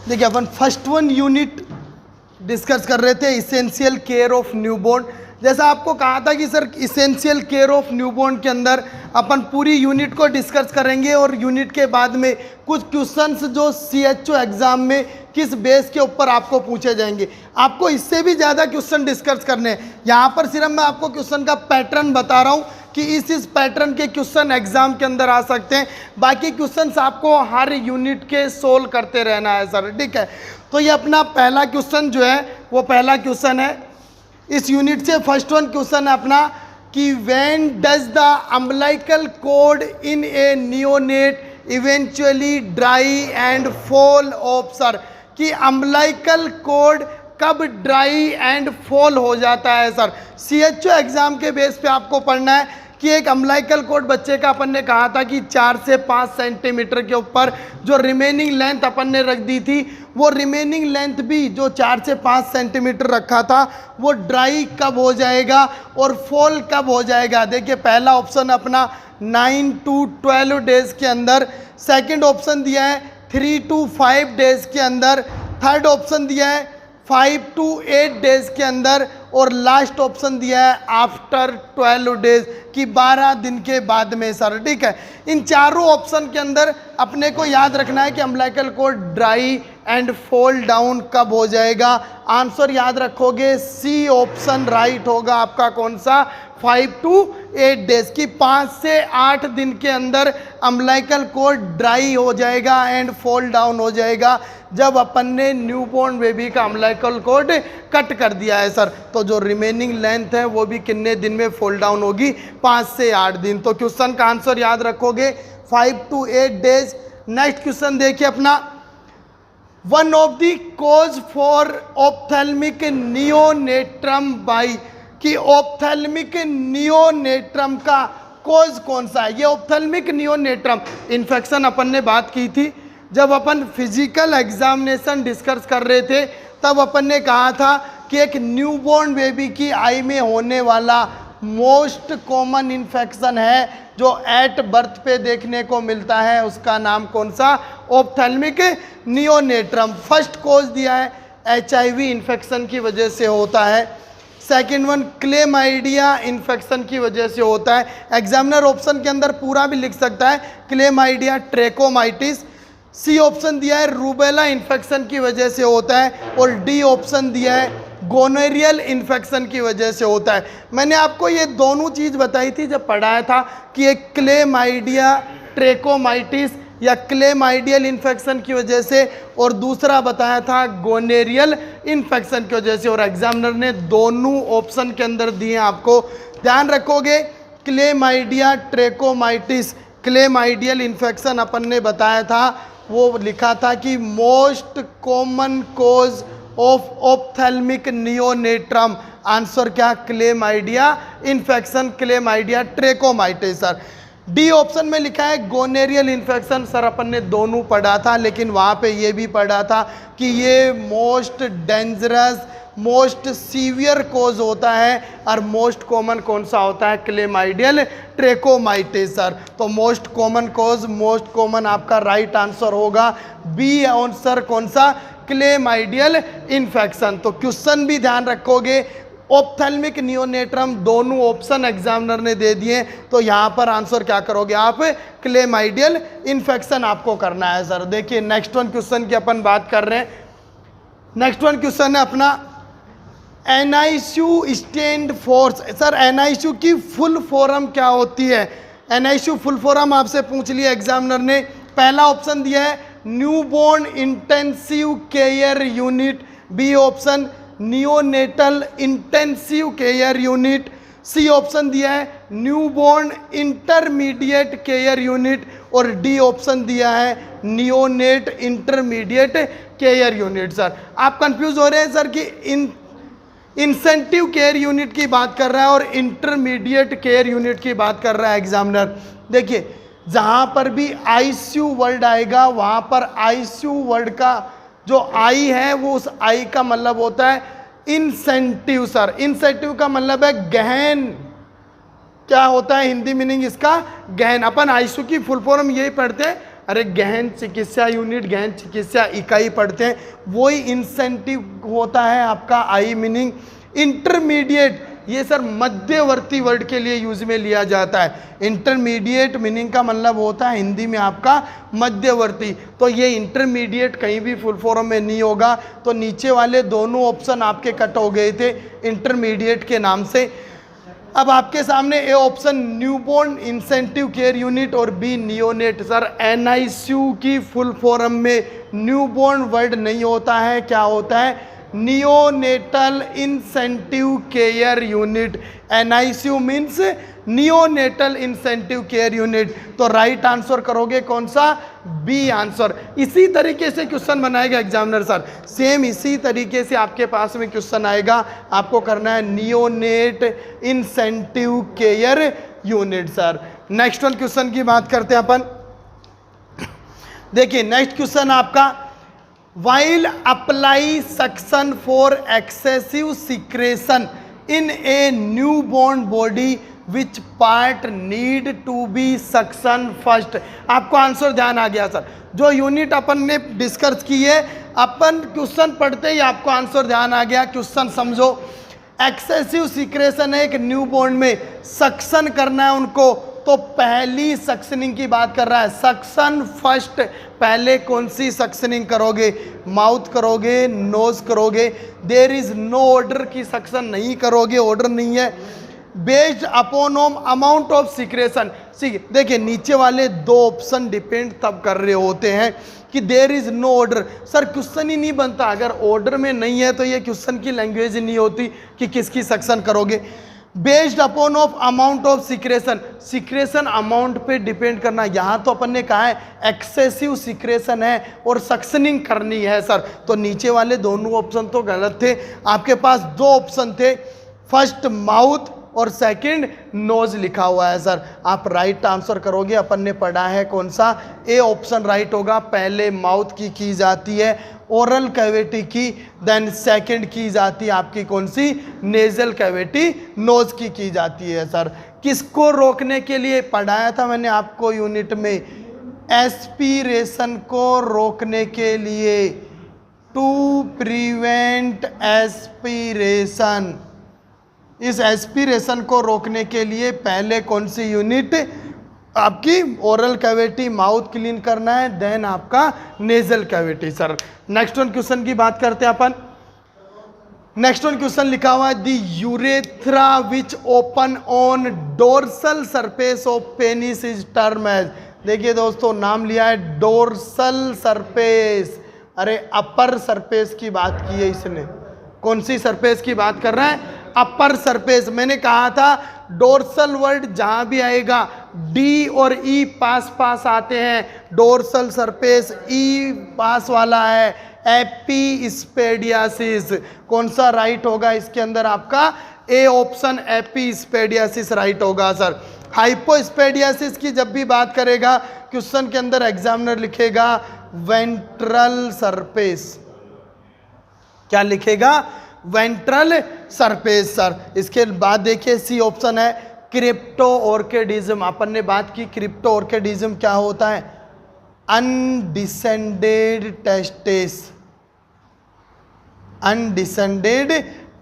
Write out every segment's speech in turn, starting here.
देखिए अपन first one unit discuss कर रहे थे, इसेंशियल केयर ऑफ न्यूबॉर्न। जैसा आपको कहा था कि sir essential care of newborn के अंदर अपन पूरी यूनिट को डिस्कस करेंगे और यूनिट के बाद में कुछ क्वेश्चंस जो CHO एग्जाम में किस बेस के ऊपर आपको पूछे जाएंगे। आपको इससे भी ज़्यादा क्वेश्चन डिस्कस करने हैं। यहाँ पर सिर्फ मैं आपको क्वेश्चन का पैटर्न बता रहा हूँ कि इस पैटर्न के क्वेश्चन एग्जाम के अंदर आ सकते हैं। बाकी क्वेश्चंस आपको हर यूनिट के सोल्व करते रहना है सर, ठीक है। तो ये अपना पहला क्वेश्चन जो है वो पहला क्वेश्चन है इस यूनिट से। फर्स्ट वन क्वेश्चन है अपना कि when does the umbilical cord in a neonate eventually dry and fall off sir, कि अम्बिलिकल कॉर्ड कब ड्राई एंड फॉल हो जाता है सर। CHO एग्जाम के बेस पे आपको पढ़ना है कि एक अम्बिलिकल कॉर्ड बच्चे का अपन ने कहा था कि 4 से 5 सेंटीमीटर के ऊपर जो रिमेनिंग लेंथ अपन ने रख दी थी, वो रिमेनिंग लेंथ भी जो 4 से 5 सेंटीमीटर रखा था वो ड्राई कब हो जाएगा और फॉल कब हो जाएगा। देखिए पहला ऑप्शन अपना 9 to 12 डेज के अंदर, सेकंड ऑप्शन दिया है 3 to 5 डेज के अंदर, थर्ड ऑप्शन दिया है 5 to 8 डेज के अंदर और लास्ट ऑप्शन दिया है आफ्टर 12 डेज कि 12 दिन के बाद में सर, ठीक है। इन चारों ऑप्शन के अंदर अपने को याद रखना है कि umbilical cord dry and fall down कब हो जाएगा। आंसर याद रखोगे C ऑप्शन राइट होगा आपका, कौन सा, 5 to 8 डेज की 5 से 8 दिन के अंदर अम्बिलिकल कॉर्ड ड्राई हो जाएगा एंड फॉल डाउन हो जाएगा जब अपन ने न्यूबॉर्न बेबी का अम्बिलिकल कॉर्ड कट कर दिया है सर। तो जो रिमेनिंग लेंथ है वो भी कितने दिन में फॉल डाउन होगी, 5 से 8 दिन। तो क्वेश्चन का आंसर याद रखोगे 5 to 8 डेज। नेक्स्ट क्वेश्चन देखिए अपना, one of the cause for ophthalmic neonatorum by, कि ऑप्थेल्मिक नियोनेट्रम का कॉज कौन सा है। ये ऑप्थेल्मिक नियोनेट्रम इन्फेक्शन अपन ने बात की थी जब अपन फिजिकल एग्जामिनेशन डिस्कस कर रहे थे, तब अपन ने कहा था कि एक न्यूबॉर्न बेबी की आई में होने वाला मोस्ट कॉमन इन्फेक्शन है जो एट बर्थ पे देखने को मिलता है, उसका नाम कौन सा, ऑप्थेल्मिक नियोनेट्रम। फर्स्ट कॉज दिया है HIV इन्फेक्शन की वजह से होता है, सेकेंड वन क्लेमाइडिया इन्फेक्शन की वजह से होता है। एग्जामिनर ऑप्शन के अंदर पूरा भी लिख सकता है क्लेमाइडिया ट्रेकोमाइटिस। C ऑप्शन दिया है रूबेला इन्फेक्शन की वजह से होता है और D ऑप्शन दिया है गोनोरियल इन्फेक्शन की वजह से होता है। मैंने आपको ये दोनों चीज़ बताई थी जब पढ़ाया था कि एक क्लेमाइडिया ट्रेकोमाइटिस या क्लेमाइडियल इन्फेक्शन की वजह से और दूसरा बताया था गोनेरियल इन्फेक्शन की वजह से, और एग्जामिनर ने दोनों ऑप्शन के अंदर दिए आपको। ध्यान रखोगे क्लेमाइडिया ट्रेकोमाइटिस, क्लेमाइडियल इन्फेक्शन अपन ने बताया था, वो लिखा था कि most common cause of ophthalmic neonatorum. Answer क्या, chlamydia infection, chlamydia trachomatis sir. D option में लिखा है गोनेरियल इन्फेक्शन, सर अपन ने दोनों पढ़ा था लेकिन वहाँ पे ये भी पढ़ा था कि ये most dangerous most severe cause होता है और मोस्ट कॉमन कौन सा होता है, क्लेमाइडियल ट्रेकोमाइटिस सर। तो most common cause, most common आपका राइट आंसर होगा B आंसर कौन सा, क्लेमाइडियल इन्फेक्शन। तो क्वेश्चन भी ध्यान रखोगे, ऑप्थेल्मिक नियोनेट्रम दोनों ऑप्शन एग्जामिनर ने दे दिए, तो यहाँ पर आंसर क्या करोगे आप, क्लेमाइडियल इन्फेक्शन आपको करना है सर। देखिए नेक्स्ट वन क्वेश्चन की अपन बात कर रहे हैं। नेक्स्ट वन क्वेश्चन है अपना NICU stand force. Sir NICU की फुल फॉर्म क्या होती है। NICU फुल फॉर्म आपसे पूछ लिया एग्जामिनर ने। पहला ऑप्शन दिया है newborn intensive care unit, B option neonatal intensive care unit, C option दिया है न्यूबॉर्न इंटरमीडिएट केयर यूनिट और D ऑप्शन दिया है neonate intermediate care unit. Sir आप कंफ्यूज हो रहे हैं सर कि इंसेंटिव केयर यूनिट की बात कर रहा है और इंटरमीडिएट केयर यूनिट की बात कर रहा है एग्जामिनर। देखिए जहाँ पर भी ICU वर्ड आएगा वहाँ पर ICU वर्ड का जो आई है वो उस आई का मतलब होता है इंसेंटिव सर। इंसेंटिव का मतलब है गहन, क्या होता है हिंदी मीनिंग इसका, गहन। अपन ICU की फुल फॉर्म यही पढ़ते हैं अरे गहन चिकित्सा यूनिट, गहन चिकित्सा इकाई पढ़ते हैं, वही इंसेंटिव होता है आपका आई। मीनिंग इंटरमीडिएट, ये सर मध्यवर्ती वर्ड के लिए यूज में लिया जाता है। इंटरमीडिएट मीनिंग का मतलब होता है हिंदी में आपका मध्यवर्ती। तो ये इंटरमीडिएट कहीं भी फुल फॉर्म में नहीं होगा, तो नीचे वाले दोनों ऑप्शन आपके कट हो गए थे इंटरमीडिएट के नाम से। अब आपके सामने A option newborn incentive care unit और बी नियोनेट। सर एनआईसीयू की फुल फॉर्म में न्यूबॉर्न वर्ड नहीं होता है, क्या होता है? Neonatal incentive care unit. NICU means neonatal incentive care unit. तो राइट आंसर करोगे कौन सा? B answer. इसी तरीके से क्वेश्चन बनाएगा एग्जामिनर सर, सेम इसी तरीके से आपके पास में क्वेश्चन आएगा। आपको करना है neonate incentive care unit sir. Next one question की बात करते हैं अपन। देखिए नेक्स्ट क्वेश्चन आपका, while apply suction for excessive secretion in a newborn body which part need to be suction first। आपको आंसर ध्यान आ गया सर, जो यूनिट अपन ने डिस्कस की है, अपन क्वेश्चन पढ़ते ही आपको आंसर ध्यान आ गया। क्वेश्चन समझो, एक्सेसिव सिक्रेशन है एक न्यूबॉर्न में, सक्शन करना है उनको, तो पहली सक्शनिंग की बात कर रहा है। सक्शन फर्स्ट, पहले कौन सी सक्शनिंग करोगे? माउथ करोगे, नोज करोगे? देयर इज नो ऑर्डर की सक्शन नहीं करोगे, ऑर्डर नहीं है। Based upon amount of secretion. देखिए नीचे वाले दो ऑप्शन डिपेंड तब कर रहे होते हैं कि there is no order. Sir question ही नहीं बनता, अगर ऑर्डर में नहीं है तो ये क्वेश्चन की लैंग्वेज नहीं होती कि किसकी सक्शन करोगे। Based upon of amount of secretion, secretion amount पे डिपेंड करना। यहाँ तो अपन ने कहा है एक्सेसिव सिक्रेशन है और सक्शनिंग करनी है सर, तो नीचे वाले दोनों ऑप्शन तो गलत थे। आपके पास दो ऑप्शन थे, फर्स्ट माउथ और सेकंड नोज लिखा हुआ है सर। आप राइट आंसर करोगे, अपन ने पढ़ा है कौन सा? ए ऑप्शन राइट होगा। पहले माउथ की जाती है ओरल कैविटी की, देन सेकंड की जाती है आपकी कौन सी? नेजल कैविटी, नोज की जाती है सर। किसको रोकने के लिए पढ़ाया था मैंने आपको यूनिट में? एस्पिरेशन को रोकने के लिए, टू प्रिवेंट एस्पिरेशन। इस एस्पिरेशन को रोकने के लिए पहले कौन सी यूनिट? आपकी ओरल कैविटी, माउथ क्लीन करना है, देन आपका nasal cavity sir. Next one question की बात करते हैं अपन। नेक्स्ट वन क्वेश्चन लिखा हुआ है, the urethra which open on dorsal surface of penis is term as. देखिए दोस्तों नाम लिया है डोर्सल सरफेस, अरे अपर सरफेस की बात की है इसने। कौन सी सरफेस की बात कर रहा है? Upper surface. मैंने कहा था डोर्सल वर्ड जहां भी आएगा डी और ई पास पास आते हैं। डोर्सल सरफेस ई पास वाला है, एपीस्पेडियासिस। कौन सा राइट होगा इसके अंदर? आपका ए ऑप्शन एपीस्पेडियासिस राइट होगा सर। हाइपोस्पेडियासिस की जब भी बात करेगा क्वेश्चन के अंदर एग्जामिनर लिखेगा वेंट्रल सरफेस। क्या लिखेगा? Ventral surface sir. इसके बाद देखिए सी ऑप्शन है क्रिप्टो ऑर्किडिज्म। अपन ने बात की क्रिप्टो ऑर्किडिज्म क्या होता है? Undescended testis, undescended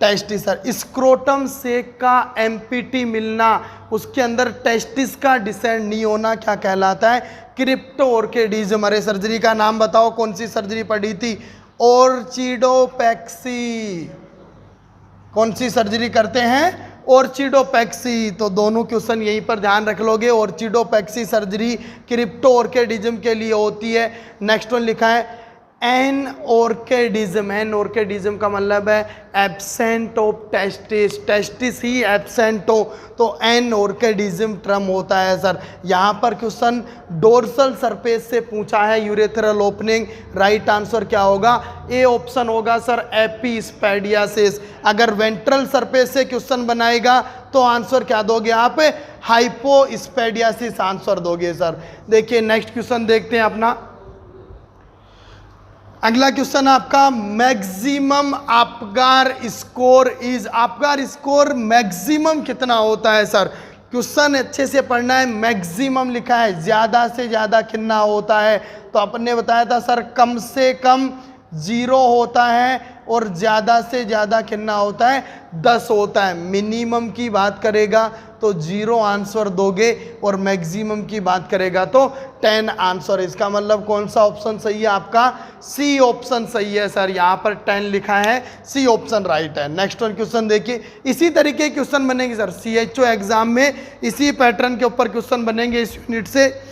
testis sir. Scrotum से का एम्पिटी मिलना, उसके अंदर टेस्टिस का डिसेंड नहीं होना, क्या कहलाता है? क्रिप्टो ऑर्किडिज्म। अरे सर्जरी का नाम बताओ, कौन सी सर्जरी पढ़ी थी? ऑर्चिडोपेक्सी। कौन सी सर्जरी करते हैं? ऑर्चिडोपेक्सी। तो दोनों क्वेश्चन यहीं पर ध्यान रख लोगे। ऑर्चिडोपेक्सी सर्जरी क्रिप्टो ऑर्किडिज्म के लिए होती है। नेक्स्ट वन लिखा है एन ऑर्किडिज्म। एन ऑर्किडिज्म का मतलब है absent of testis, testis he absent हो तो एन ऑर्किडिज्म टर्म होता है सर। यहाँ पर क्वेश्चन डोर्सल सरफेस से पूछा है, यूरेथ्रल ओपनिंग। राइट आंसर क्या होगा? ए ऑप्शन होगा सर एपीस्पेडियासिस। अगर वेंट्रल सरफेस से क्वेश्चन बनाएगा तो आंसर क्या दोगे आप? हाइपोस्पेडियासिस आंसर दोगे सर। देखिए नेक्स्ट क्वेश्चन देखते हैं अपना। अगला क्वेश्चन आपका maximum Apgar score is. Apgar score maximum कितना होता है सर? क्वेश्चन अच्छे से पढ़ना है। मैक्सिमम लिखा है, ज़्यादा से ज़्यादा कितना होता है, तो आपने बताया था सर कम से कम 0 होता है और ज़्यादा से ज़्यादा कितना होता है 10 होता है। मिनिमम की बात करेगा तो 0 आंसर दोगे और मैक्सिमम की बात करेगा तो 10 आंसर। इसका मतलब कौन सा ऑप्शन सही है आपका? सी ऑप्शन सही है सर। यहाँ पर 10 लिखा है, सी ऑप्शन राइट है। नेक्स्ट वन क्वेश्चन देखिए, इसी तरीके के क्वेश्चन बनेंगे सर CHO एग्जाम में, इसी पैटर्न के ऊपर क्वेश्चन बनेंगे इस यूनिट से।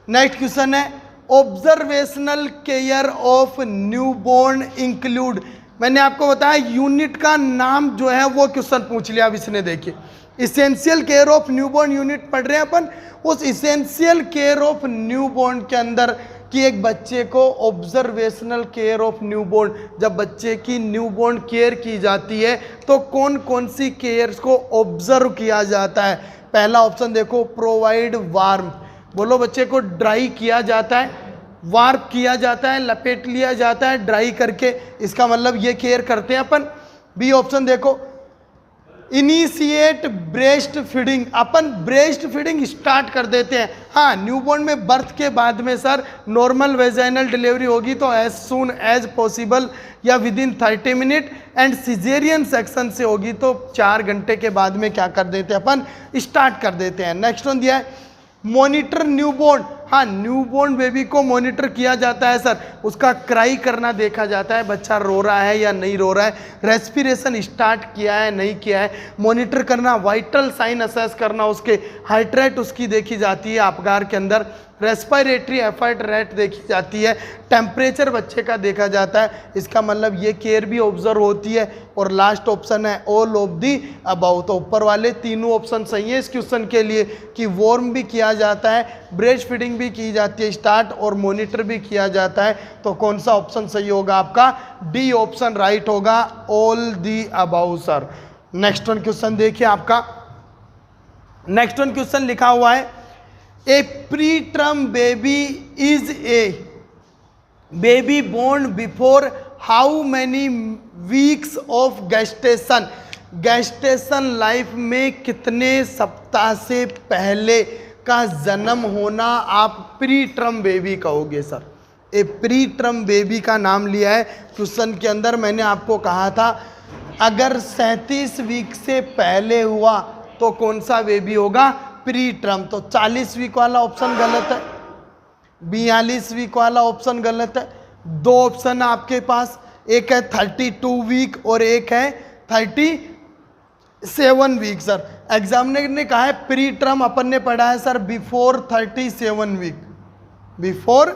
नेक्स्ट क्वेश्चन है observational care of newborn include. मैंने आपको बताया यूनिट का नाम जो है वो क्वेश्चन पूछ लिया अब इसने। देखिए essential care of newborn unit पढ़ रहे हैं अपन। उस इसेंशियल केयर ऑफ न्यूबॉर्न के अंदर कि एक बच्चे को ऑब्जर्वेशनल केयर ऑफ न्यूबॉर्न, जब बच्चे की न्यूबॉर्न केयर की जाती है तो कौन कौन सी केयर्स को ऑब्जर्व किया जाता है। पहला ऑप्शन देखो, प्रोवाइड वार्म, बोलो बच्चे को ड्राई किया जाता है, वार्प किया जाता है, लपेट लिया जाता है ड्राई करके, इसका मतलब ये केयर करते हैं अपन। बी ऑप्शन देखो, इनिशिएट ब्रेस्ट फीडिंग, अपन ब्रेस्ट फीडिंग स्टार्ट कर देते हैं। हाँ, न्यूबॉर्न में बर्थ के बाद में सर नॉर्मल वेजाइनल डिलीवरी होगी तो एज सून एज पॉसिबल या with in 30 minute, and caesarean section से होगी तो 4 घंटे के बाद में क्या कर देते हैं अपन, स्टार्ट कर देते हैं। नेक्स्ट वन दिया है मॉनिटर न्यूबॉर्न। हाँ, न्यूबॉर्न बेबी को मॉनिटर किया जाता है सर, उसका क्राई करना देखा जाता है, बच्चा रो रहा है या नहीं रो रहा है, रेस्पिरेशन स्टार्ट किया है नहीं किया है, मॉनिटर करना, वाइटल साइन असेस करना, उसके हार्ट रेट उसकी देखी जाती है आपगार के अंदर, रेस्पिरेटरी एफर्ट रेट देखी जाती है, टेम्परेचर बच्चे का देखा जाता है। इसका मतलब ये केयर भी ऑब्जर्व होती है। और लास्ट ऑप्शन है ऑल ऑफ दी अबाउ। तो ऊपर वाले तीनों ऑप्शन सही है इस क्वेश्चन के लिए कि वार्म भी किया जाता है, ब्रेस्ट फीडिंग भी की जाती है स्टार्ट, और मॉनिटर भी किया जाता है। तो कौन सा ऑप्शन सही होगा आपका? डी ऑप्शन राइट होगा, all the above sir. Next one question देखिए आपका, नेक्स्ट वन क्वेश्चन लिखा हुआ है a preterm baby is a baby born before how many weeks of gestation. Gestation life में कितने सप्ताह से पहले का जन्म होना आप प्री टर्म बेबी कहोगे sir? A preterm baby का नाम लिया है क्वेश्चन के अंदर। मैंने आपको कहा था अगर 37 वीक से पहले हुआ तो कौन सा बेबी होगा? Pre term. तो 40 वीक वाला ऑप्शन गलत है, 42 वीक वाला ऑप्शन गलत है। 2 ऑप्शन है आपके पास, एक है 32 वीक और एक है 37 वीक सर। एग्जामिनर ने कहा है प्री टर्म, अपन ने पढ़ा है sir before 37 week, before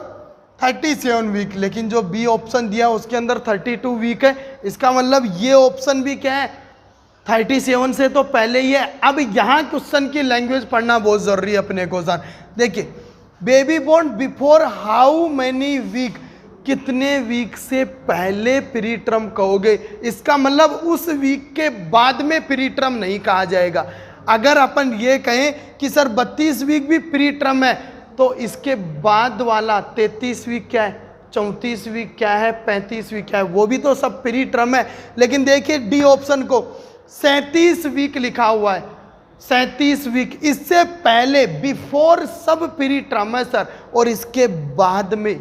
37 week, लेकिन जो बी ऑप्शन दिया उसके अंदर 32 वीक है। इसका मतलब ये ऑप्शन भी क्या है 37 से तो पहले ही है। अब यहाँ क्वेश्चन की लैंग्वेज पढ़ना बहुत जरूरी है अपने को सर। देखिए baby born before how many week, कितने वीक से पहले प्री टर्म कहोगे। इसका मतलब उस वीक के बाद में प्री टर्म नहीं कहा जाएगा। अगर अपन ये कहें कि सर 32 वीक भी प्री टर्म है तो इसके बाद वाला 33 वीक क्या है, 34 वीक क्या है, 35 वीक क्या है, वो भी तो सब प्री टर्म है। लेकिन देखिए डी ऑप्शन को 37 वीक लिखा हुआ है, 37 वीक, इससे पहले बिफोर सब प्री टर्म है सर। और इसके बाद में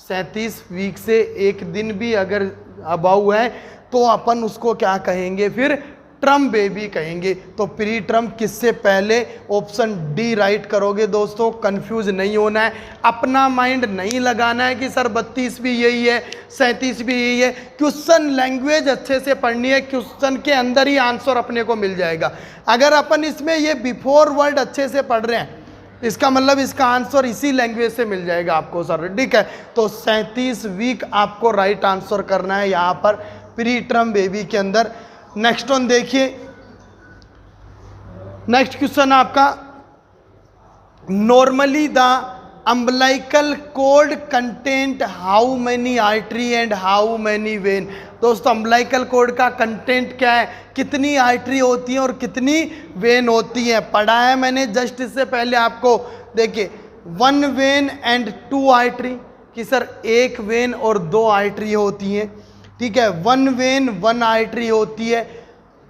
37 वीक से एक दिन भी अगर अबाउ है तो अपन उसको क्या कहेंगे, फिर टर्म बेबी कहेंगे। तो प्री टर्म किससे पहले, ऑप्शन डी राइट करोगे दोस्तों। कंफ्यूज नहीं होना है, अपना माइंड नहीं लगाना है कि सर 32 भी यही है, 37 भी यही है। क्वेश्चन लैंग्वेज अच्छे से पढ़नी है, क्वेश्चन के अंदर ही आंसर अपने को मिल जाएगा। अगर अपन इसमें ये बिफोर वर्ड अच्छे से पढ़ रहे हैं इसका मतलब इसका आंसर इसी लैंग्वेज से मिल जाएगा आपको सर, ठीक है। तो 37 वीक आपको राइट आंसर करना है यहाँ पर प्री टर्म बेबी के अंदर। नेक्स्ट वन देखिए, नेक्स्ट क्वेश्चन आपका, normally the umbilical code content how many artery and how many when. दोस्तों अम्बलाइकल कोड का कंटेंट क्या है, कितनी आर्टरी होती है और कितनी वेन होती है, पढ़ा है मैंने जस्ट इससे पहले आपको। देखिए 1 वेन एंड 2 आर्टरी, कि सर 1 वेन और 2 आर्टरी होती हैं, ठीक है। 1 वेन 1 आर्टरी होती है,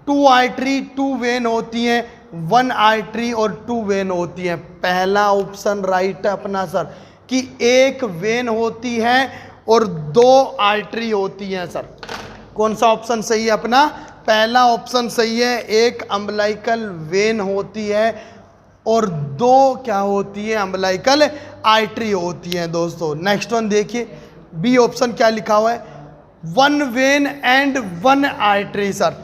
2 आर्टरी 2 वेन होती हैं, 1 आर्टरी और 2 वेन होती है। पहला ऑप्शन राइट है अपना सर कि 1 वेन होती है और 2 आर्टरी होती हैं सर। कौन सा ऑप्शन सही है अपना? पहला ऑप्शन सही है, 1 अम्बलाइकल वेन होती है और 2 क्या होती है? अम्बलाइकल आर्टरी होती है दोस्तों। नेक्स्ट वन देखिए, बी ऑप्शन क्या लिखा हुआ है? 1 वेन एंड 1 आर्टरी सर।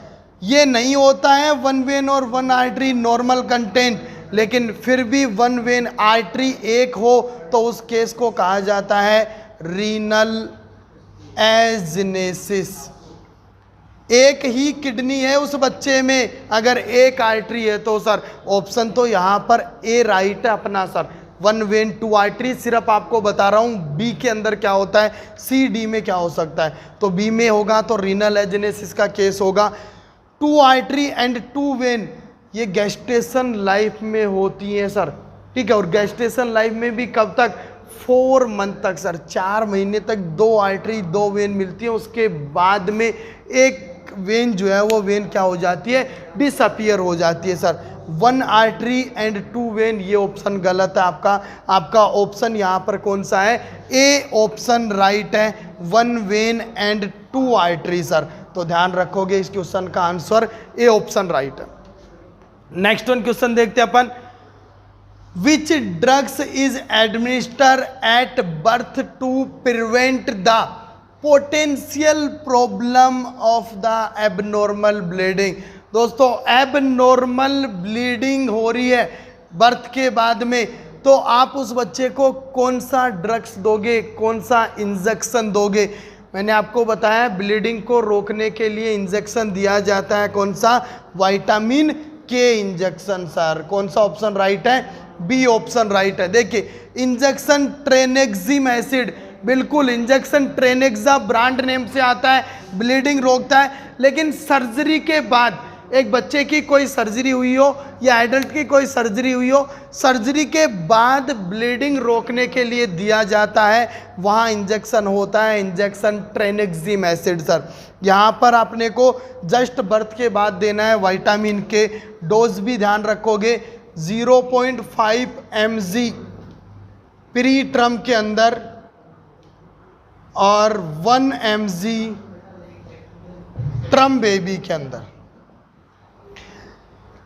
ये नहीं होता है 1 वेन और 1 आर्टरी नॉर्मल कंटेंट, लेकिन फिर भी 1 वेन आर्टरी एक हो तो उस केस को कहा जाता है रीनल एजिनेसिस। एक ही किडनी है उस बच्चे में, अगर 1 आर्टरी है तो सर ऑप्शन तो यहाँ पर ए राइट है अपना सर। 1 when 2 artery. सिर्फ आपको बता रहा हूँ बी के अंदर क्या होता है, सी डी में क्या हो सकता है। तो बी में होगा तो रीनल एजिनेसिस का केस होगा। 2 आर्टरी एंड 2 वेन ये गेस्टेशन लाइफ में होती है सर, ठीक है। और गेस्टेशन लाइफ में भी कब तक? 4 मंथ तक सर, 4 महीने तक 2 आर्टरी 2 वेन मिलती है। उसके बाद में एक वेन जो है वो वेन क्या हो जाती है? डिसअपियर हो जाती है सर। 1 आर्टरी एंड 2 वेन ये ऑप्शन गलत है आपका। आपका ऑप्शन यहाँ पर कौन सा है? ए ऑप्शन राइट है, 1 वेन एंड 2 आर्टरी सर। तो ध्यान रखोगे इस क्वेश्चन का आंसर ए ऑप्शन राइट है। नेक्स्ट वन क्वेश्चन देखते हैं अपन। Which drugs is administer at birth to prevent the potential problem of the abnormal bleeding? दोस्तों एबनॉर्मल ब्लीडिंग हो रही है बर्थ के बाद में, तो आप उस बच्चे को कौन सा ड्रग्स दोगे, कौन सा इंजेक्शन दोगे? मैंने आपको बताया ब्लीडिंग को रोकने के लिए इंजेक्शन दिया जाता है, कौन सा? विटामिन के इंजेक्शन सर। कौन सा ऑप्शन राइट है? बी ऑप्शन राइट है। देखिए इंजेक्शन ट्रेनेक्जिम एसिड, बिल्कुल इंजेक्शन ट्रेनेक्सा ब्रांड नेम से आता है, ब्लीडिंग रोकता है। लेकिन सर्जरी के बाद, एक बच्चे की कोई सर्जरी हुई हो या एडल्ट की कोई सर्जरी हुई हो, सर्जरी के बाद ब्लीडिंग रोकने के लिए दिया जाता है, वहाँ इंजेक्शन होता है इंजेक्शन ट्रेनेक्जिम एसिड सर। यहाँ पर आपने को जस्ट बर्थ के बाद देना है विटामिन के। डोज भी ध्यान रखोगे 0.5 mg प्री टर्म के अंदर और 1 mg ट्रम बेबी के अंदर।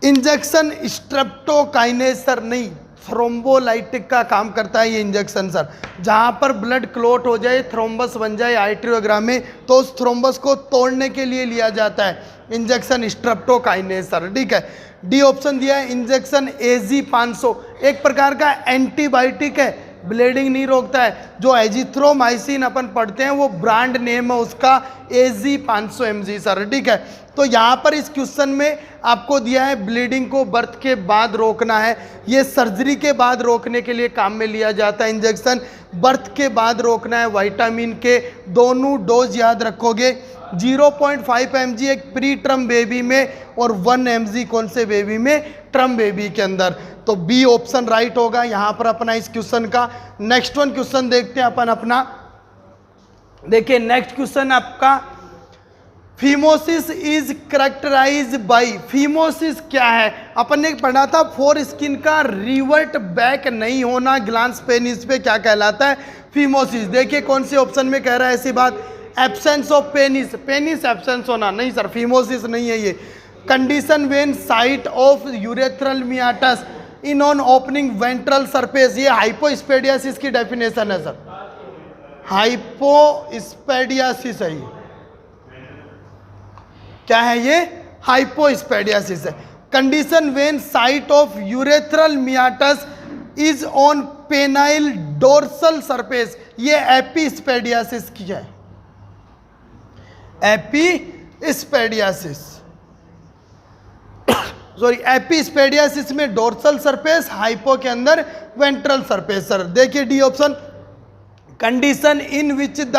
इंजेक्शन स्ट्रेप्टोकाइनेस सर नहीं, थ्रोम्बोलाइटिक का काम करता है ये इंजेक्शन सर। जहाँ पर ब्लड क्लॉट हो जाए, थ्रोम्बस बन जाए आर्टरियोग्राम में, तो उस थ्रोम्बस को तोड़ने के लिए लिया जाता है इंजेक्शन स्ट्रेप्टोकाइनेस सर, ठीक है। डी ऑप्शन दिया है इंजेक्शन AZ500, एक प्रकार का एंटीबायोटिक है, ब्लीडिंग नहीं रोकता है। जो एजिथ्रोमाइसिन अपन पढ़ते हैं वो ब्रांड नेम है उसका AZ500 mg सर, ठीक है। तो यहाँ पर इस क्वेश्चन में आपको दिया है ब्लीडिंग को बर्थ के बाद रोकना है, ये सर्जरी के बाद रोकने के लिए काम में लिया जाता है इंजेक्शन, बर्थ के बाद रोकना है विटामिन के। दोनों डोज याद रखोगे 0.5 mg एक प्री टर्म बेबी में और 1 mg कौन से बेबी में? टर्म बेबी के अंदर। तो बी ऑप्शन राइट होगा यहाँ पर अपना इस क्वेश्चन का। नेक्स्ट वन क्वेश्चन देखते हैं अपन अपना। देखिए नेक्स्ट क्वेश्चन आपका, phimosis is characterize by. Phimosis क्या है? अपन ने पढ़ा था फोर स्किन का रिवर्ट बैक नहीं होना ग्लांस पेनिस पे क्या कहलाता है? फीमोसिस। देखिए कौन से ऑप्शन में कह रहा है ऐसी बात? Absence of penis, penis absence होना, नहीं सर फीमोसिस नहीं है ये। Condition when site of urethral meatus in on opening ventral surface, ये हाइपोस्पेडियासिस की डेफिनेशन है सर, हाइपोस्पेडियासिस है ये। क्या है ये? हाइपोस्पेडियासिस है। Condition when site of urethral meatus is on penile dorsal surface, ये एपिस्पेडियासिस की है, एपिस्पेडियासिस सॉरी एपिस्पेडियासिस में डोर्सल सरफेस, हाइपो के अंदर वेंट्रल सरफेस सर। देखिए D option, condition in which the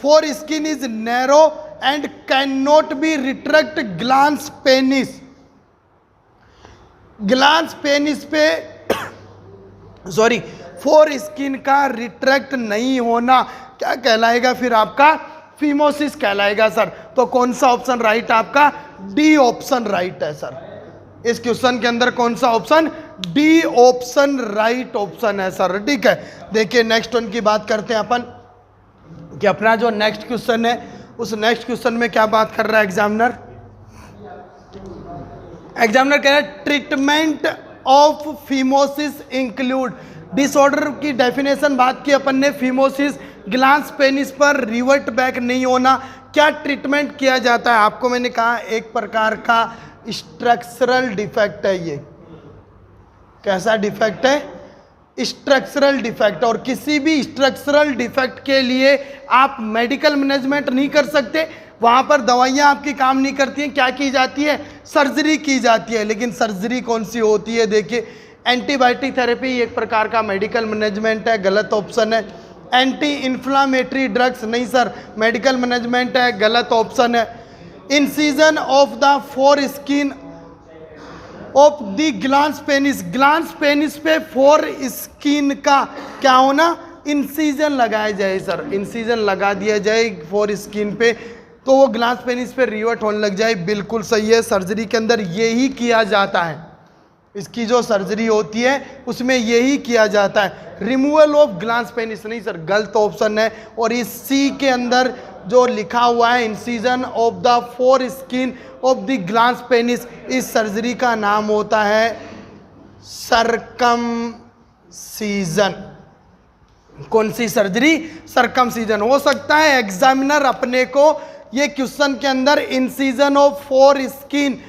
four skin is narrow and can not be retract glans penis. Glans penis पे sorry four skin का retract नहीं होना क्या कहलाएगा फिर? आपका फीमोसिस कहलाएगा सर। तो कौन सा ऑप्शन राइट आपका? डी ऑप्शन राइट है सर। इस क्वेश्चन के अंदर कौन सा option, D option right option है सर। ठीक है, देखिए नेक्स्ट वन की बात करते हैं अपन कि अपना जो नेक्स्ट क्वेश्चन है उस नेक्स्ट क्वेश्चन में क्या बात कर रहा है एग्जामिनर। एग्जामिनर कह रहा है treatment of phimosis include, disorder की डेफिनेशन बात की अपन ने, फीमोसिस ग्लांस पेनिस पर रिवर्ट बैक नहीं होना, क्या ट्रीटमेंट किया जाता है। आपको मैंने कहा एक प्रकार का स्ट्रक्चरल डिफेक्ट है, ये कैसा डिफेक्ट है, स्ट्रक्चरल डिफेक्ट। और किसी भी स्ट्रक्चरल डिफेक्ट के लिए आप मेडिकल मैनेजमेंट नहीं कर सकते, वहाँ पर दवाइयाँ आपकी काम नहीं करती हैं, क्या की जाती है, सर्जरी की जाती है। लेकिन सर्जरी कौन सी होती है, देखिए एंटीबायोटिक थेरेपी एक प्रकार का मेडिकल मैनेजमेंट है, गलत ऑप्शन है। एंटी इन्फ्लामेटरी ड्रग्स नहीं सर, मेडिकल मैनेजमेंट है, गलत ऑप्शन है। Incision of the four skin of the glans penis, glans penis पे फोर स्किन का क्या होना, इंसिजन लगाया जाए सर, इंसिजन लगा दिया जाए फोर स्किन पे, तो वो ग्लांस पेनिस पे रिवर्ट होने लग जाए। बिल्कुल सही है, सर्जरी के अंदर यही किया जाता है, इसकी जो सर्जरी होती है उसमें यही किया जाता है। रिमूवल ऑफ ग्लांस पेनिस नहीं सर, गलत ऑप्शन है। और इस सी के अंदर जो लिखा हुआ है incision of the four skin of the glans penis, इस सर्जरी का नाम होता है सरकमसीजन। कौन सी सर्जरी, सरकमसीजन। हो सकता है एग्जामिनर अपने को ये क्वेश्चन के अंदर incision of four skin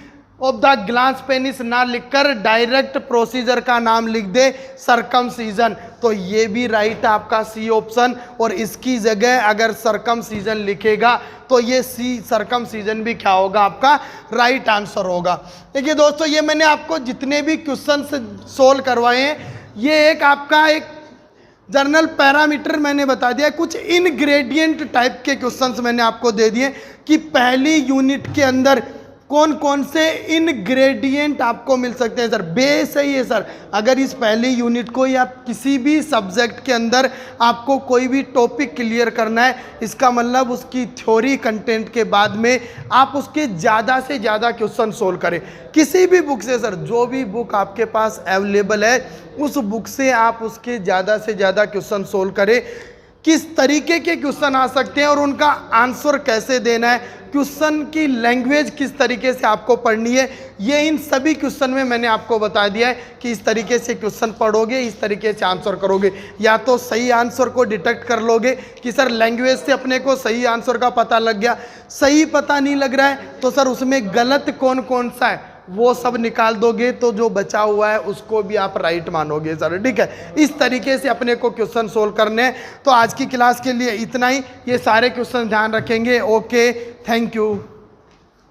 of the glans penis ना लिखकर डायरेक्ट प्रोसीजर का नाम लिख दे सरकमसीजन, तो ये भी राइट है आपका सी ऑप्शन। और इसकी जगह अगर सरकमसीजन लिखेगा तो ये सी सरकमसीजन भी क्या होगा, आपका राइट आंसर होगा। देखिए दोस्तों, ये मैंने आपको जितने भी क्वेश्चन सोल्व करवाए हैं, ये एक आपका एक जर्नल पैरामीटर मैंने बता दिया, कुछ इनग्रेडिएंट टाइप के क्वेश्चंस मैंने आपको दे दिए कि पहली यूनिट के अंदर कौन कौन से इनग्रेडिएंट आपको मिल सकते हैं सर। बेस है ये सर, अगर इस पहली यूनिट को या किसी भी सब्जेक्ट के अंदर आपको कोई भी टॉपिक क्लियर करना है, इसका मतलब उसकी थ्योरी कंटेंट के बाद में आप उसके ज़्यादा से ज़्यादा क्वेश्चन सोल्व करें किसी भी बुक से सर। जो भी बुक आपके पास अवेलेबल है उस बुक से आप उसके ज़्यादा से ज़्यादा क्वेश्चन सोल्व करें। किस तरीके के क्वेश्चन आ सकते हैं और उनका आंसर कैसे देना है, क्वेश्चन की लैंग्वेज किस तरीके से आपको पढ़नी है, ये इन सभी क्वेश्चन में मैंने आपको बता दिया है कि इस तरीके से क्वेश्चन पढ़ोगे, इस तरीके से आंसर करोगे। या तो सही आंसर को डिटेक्ट कर लोगे कि सर लैंग्वेज से अपने को सही आंसर का पता लग गया, सही पता नहीं लग रहा है तो सर उसमें गलत कौन कौन सा है वो सब निकाल दोगे, तो जो बचा हुआ है उसको भी आप राइट मानोगे सर। ठीक है, इस तरीके से अपने को क्वेश्चन सोल्व करने हैं। तो आज की क्लास के लिए इतना ही, ये सारे क्वेश्चन ध्यान रखेंगे। Okay, thank you.